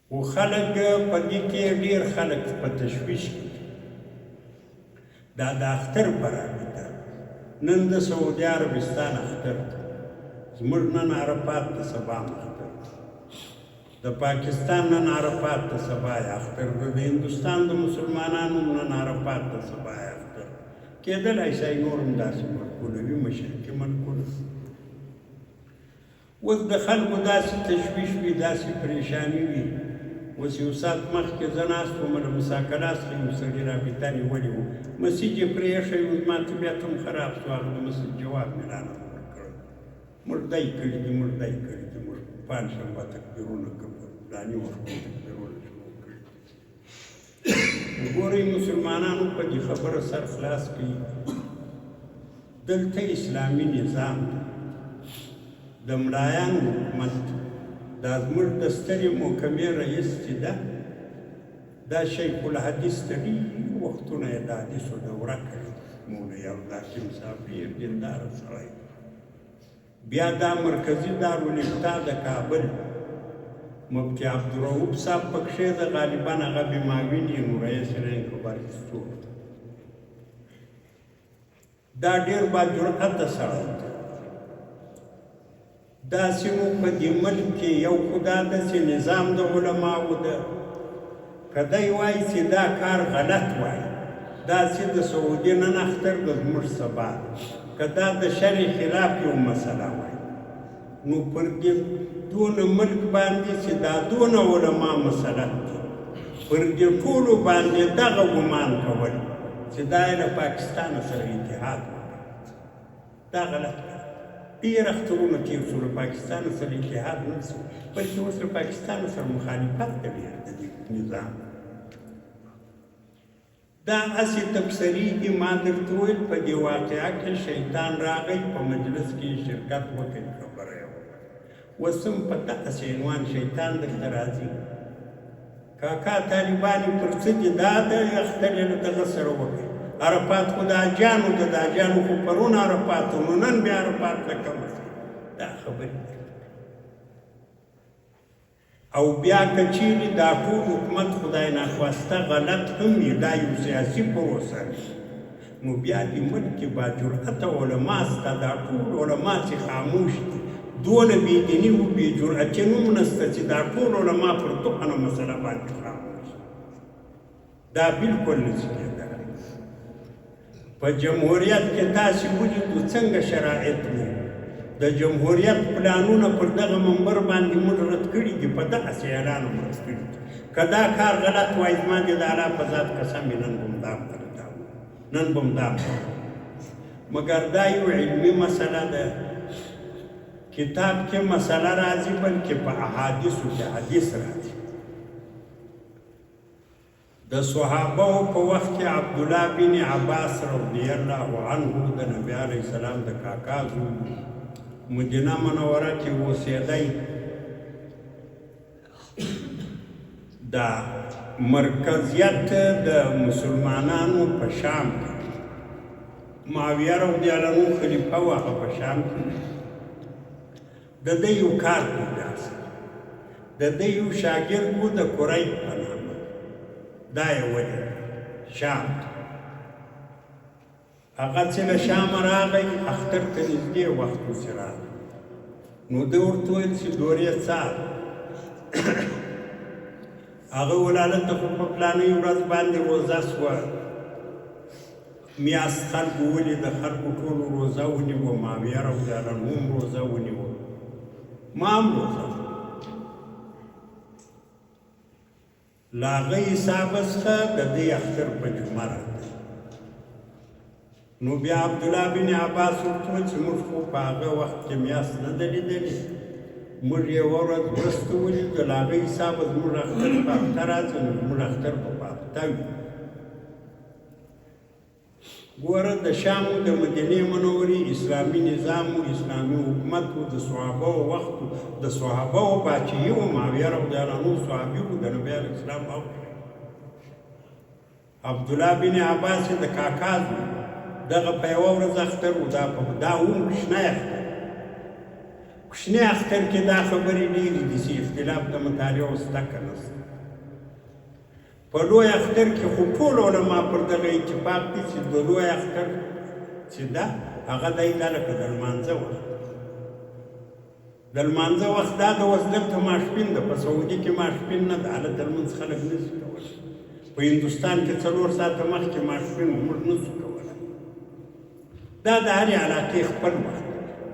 خو خلک په دې کې ډېر خلک په تشویش کې دا د اختر په رابطه نن د سعودي عربستان اختر زموږ نن عرفات د سبا اختر د پاکستان نن عرفات د سبا اختر د هندوستان د مسلمانانو نن عرفات د سبا اختر کېدلی شي نور هم داسې ملکونه وي مشرقي ملکونه اوس د خلکو داسې تشویش وي داسې پریشاني وي اوس یو ساعت مخکې زه ناست وم له مساکلات څخه یو سړي رابطه نیولې وو مسجد یې پرېښی و زما طبیعت هم خراب شو هغه د مسجد جواب مې رانه ورکړی مردی کړي دي مردی کړي دي موږ پنجشنبه تکبیرونه کوو فلاني وخت تکبیرونه شروع کړي وګورئ مسلمانانو په دې خبره سر خلاص کړي دلته اسلامي نظام دی د ملایانو حکومت دا زموږ د سترې محکمې رئیس چې ده دا شیخ الحدیث ته ډېر وختونه یې د حدیثو دوره کړې مولوي عبدالحکیم صاحب ډېر دینداره سړی بیا دا مرکزي دارالافتا د کابل مفتي عبدالرؤف صاحب پکښې د غالبا هغه بیماوین یې نو رئیس رنګ بارکستور دا ډېر باجرأته سړی دی داسې مو په دې ملک کې یو خو دا داسې نظام د علماو ده که دی وایي چې دا کار غلط وایي داسې د سعودي نن اختر د زموږ سبا که دا د شرع خلاف یو مسله وایي نو پر دې دونه ملک باندې چې دا دونه علما مسلط دي پر دې ټولو باندې دغه ګمان کول چې دا یې له پاکستان سره اتحاد وکړي دا غلط کار ډېر اخترونه تېر شو له پاکستان سره اتحاد نه شو بلکې اوس له پاکستان سره مخالفت کوي د دې نظام دا هسې تبصرېږي ما درته وویل په دې واقعه کې شیطان راغی په مجلس کې شرکت وکړي خبره یې وکړه اوس هم په دغسې عنوان شیطان درته راځي کاکا طالبان یې پر څه دي دا د اختر یې له دغه سره وکړي عرفات خو د حاجیانو د حاجیانو خو پرون عرفات نو نن بیا عرفات له کمه دا خبرې او بیا که چیرې دا ټول حکومت خدای ناخواسته غلط هم وي دا یو سیاسي پروسه نو بیا دې ملک کې باجرأته علما سته دا ټول علما چې خاموش دي دونه بېدیني و بېجرأتي هم نسته چې دا ټول علما پر دغه مسله باندې خاموش دا بلکل نشي کېدلی په جمهوریت کې تاسې ولیدو څنګه شرایط وو د جمهوریت پلانونه پر دغه منبر باندې موږ رد کړي دي په دغسې اعلان مو رد کړي دي که دا کار غلط وای زما دې د الله په ذات قسم یې نن به هم دا درته نن به هم دا مګر دا یو علمي مسله ده کتاب کې مسله راځي بلکې په احادیثو کې حدیث راځي د صحابه په وخت کې عبدالله بن عباس رضی الله عنه د نبی علیه السلام د کاکا زوی مدینه منوره کې اوسېدی دا مرکزیت د مسلمانانو په شام کې معاویه رضی الله عنه خلیفه و هغه په شام کې د ده یو کار کوي داسې د ده یو شاګرد و د قریب په نامه دا یې ولې شام هغه چې له شامه راغی اختر ته نږدې وخت پسې راغی نو ده ورته ویل چې دورې څار هغه ولالته خو په فلانۍ ورځ باندې روزه سوه میاشت خلکو ولید خلکو ټولو روزه ونیوه معاویه رضی الله عنه هم روزه ونیوه ما هم روزه له هغه حسابه څخه د دې اختر په جمعه راغی نو بیا عبدالله بن عباس ورته وویل چې موږ خو په هغه وخت کې میاشت نه ده لیدلې موږ یوه ورځ وروسته ولیدو له هغه حسابه زموږ اختر په هفته راځي نو زموږ اختر به په هفته وي ګوره د شام د مدینې منورې اسلامي نظام و اسلامي حکومت و د صحابهو وخت و د صحابهو باچهي و معاویه رضی الله عنه صحابي و د نبي علیه السلام عبدالله بن عباس د کاکا دغه په یوه ورځ اختر و دا هم کوچنی اختر کوچني اختر کې دا خبرې ډېرې دي چې اختلاف د مطالعو زده که نشته. په لوی اختر کې خو ټول علما پر دغه اتفاق دي چې د لوی اختر چې ده هغه دی دا لکه د لمانځه وخت. د لمانځه وخت دا د اوس دلته ماسپښین ده، په سعودي کې ماسپښین نه ده، هلته لمونځ خلک نشي کولی. په هندوستان کې 4 ساعته مخکې ماسپښین موږ نشو کولی. دا د هرې علاقې خپل وخت.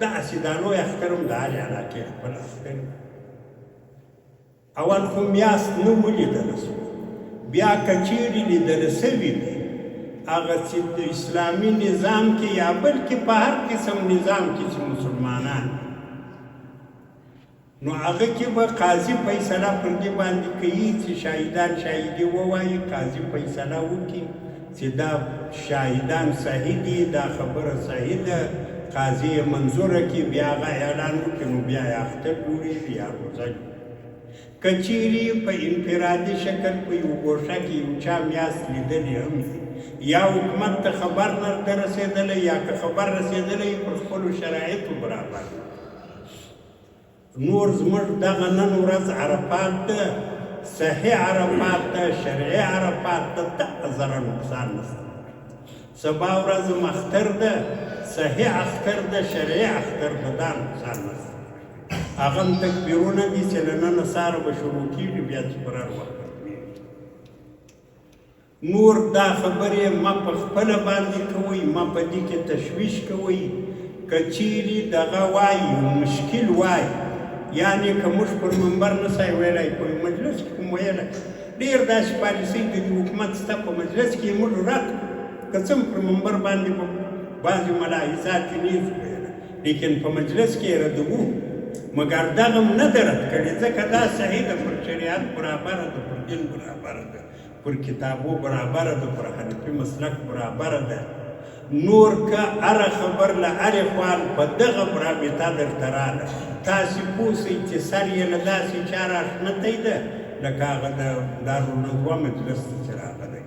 داسې دا لوی اختر هم د هرې علاقې خپل اختر. اول خو میاشت نه ولیدله شو، بیا که چیرې لیدله سوي دي هغه چې د اسلامي نظام کې یا بلکې په هر قسم نظام کې چې مسلمانان نو هغه کې به قاضي فیصله پر دې باندې کوي چې شاهدان شاهدي ووایي، قاضي فیصله وکړي چې دا شاهدان صحیح دي، دا خبره صحیح ده، قاضي یې منظوره کړي، بیا هغه اعلان وکړي، نو بیا یې اختر جوړېږي یا روژه. که چیرې په انفرادي شکل په یو ګوښه کې یو چا میاشت لیدلې هم یا حکومت ته خبر نه ده رسېدلی یا که خبر رسېدلی پر خپلو شرایطو برابر. نور زموږ دغه نن ورځ عرفات ده، صحیح عرفات ده، شرعي عرفات ده، دغه ذره نقصان نشته. سبا ورځ اختر ده، صحیح اختر ده، شرعي اختر ده، دا نقصان نشته. هغه هم تکبیرونه دي چې له ننه سهاره به شروع کېږي بیا چې پر هر وخت نور دا خبرې مه په خپله باندې کوئ، مه په دې کې تشویش کوئ. که چیرې دغه وایي مشکل وایي، یعنې که موږ پر منبر نسای ویلی، په مجلس کې کوم ویلی، ډېر داسې پالیسۍ د حکومت شته په مجلس کې موږ رد که څه پر منبر باندې بعضې ملاحظات یې نیز ویلی، لیکن په مجلس کې یې ردوو، مګر دغه هم نه ده رد کړې، ځکه دا صحیح ده، پر شریعت برابره ده، پر دین برابره ده، پر کتابو برابره ده، پر حنفي مسلک برابره ده. نور که هره خبر له هرې خوا په دغه رابطه درته راغله، تاسې پوه شئ چې سر یې له داسې چا راشنتی ده لکه هغه د دارالندوه مجلس ته چې راغلی.